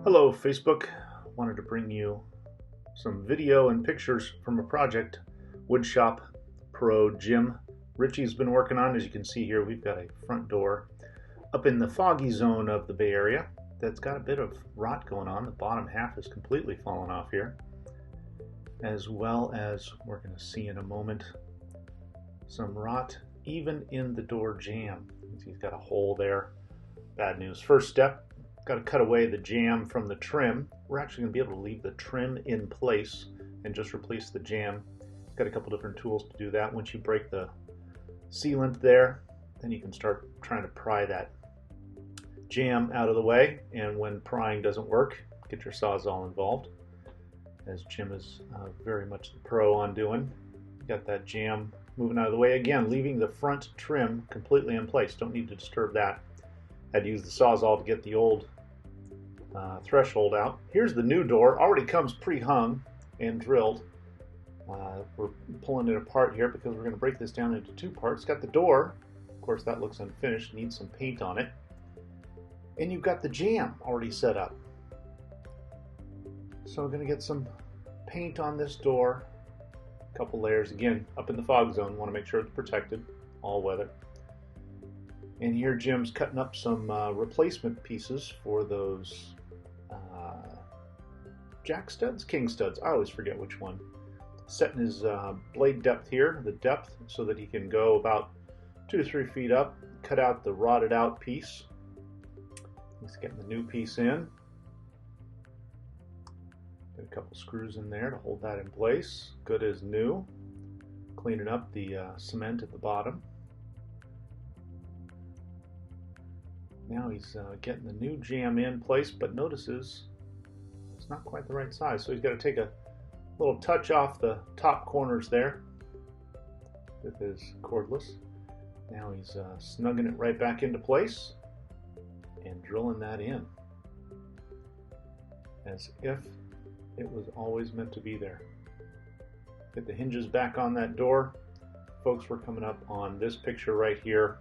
Hello Facebook, wanted to bring you some video and pictures from a project Woodcraft Pro Jim Richie's been working on. As you can see here, we've got a front door up in the foggy zone of the Bay Area that's got a bit of rot going on. The bottom half is completely fallen off here, as well as we're going to see in a moment some rot even in the door jamb. He's got a hole there. Bad news. First step, got to cut away the jamb from the trim. We're actually going to be able to leave the trim in place and just replace the jamb. Got a couple different tools to do that. Once you break the sealant there, then you can start trying to pry that jamb out of the way. And when prying doesn't work, get your Sawzall involved, as Jim is very much the pro on doing. Got that jamb moving out of the way. Again, leaving the front trim completely in place. Don't need to disturb that. Had to use the Sawzall to get the old threshold out. Here's the new door. Already comes pre-hung and drilled. We're pulling it apart here because we're going to break this down into two parts. Got the door. Of course, that looks unfinished. Needs some paint on it. And you've got the jamb already set up. So we're going to get some paint on this door. A couple layers. Again, up in the fog zone. Want to make sure it's protected. All weather. And here Jim's cutting up some replacement pieces for those jack studs? King studs. I always forget which one. Setting his blade depth here, the depth, so that he can go about 2 to 3 feet up. Cut out the rotted out piece. He's getting the new piece in. Got a couple screws in there to hold that in place. Good as new. Cleaning up the cement at the bottom. Now he's getting the new jamb in place, but notices it's not quite the right size. So he's got to take a little touch off the top corners there with his cordless. Now he's snugging it right back into place and drilling that in as if it was always meant to be there. Get the hinges back on that door. Folks, we're coming up on this picture right here.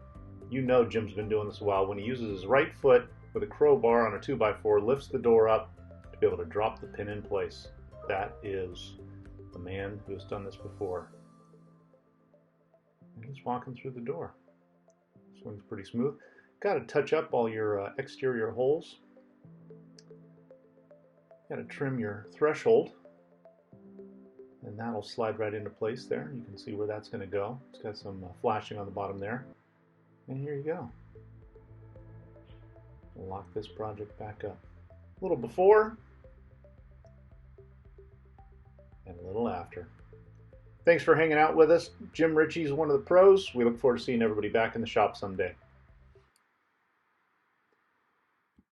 You know Jim's been doing this a while. When he uses his right foot with a crowbar on a 2x4, lifts the door up to be able to drop the pin in place. That is the man who has done this before. And he's walking through the door. Swings pretty smooth. Got to touch up all your exterior holes. Got to trim your threshold. And that'll slide right into place there. You can see where that's going to go. It's got some flashing on the bottom there. And here you go. We'll lock this project back up. A little before and a little after. Thanks for hanging out with us. Jim Richie's one of the pros. We look forward to seeing everybody back in the shop someday.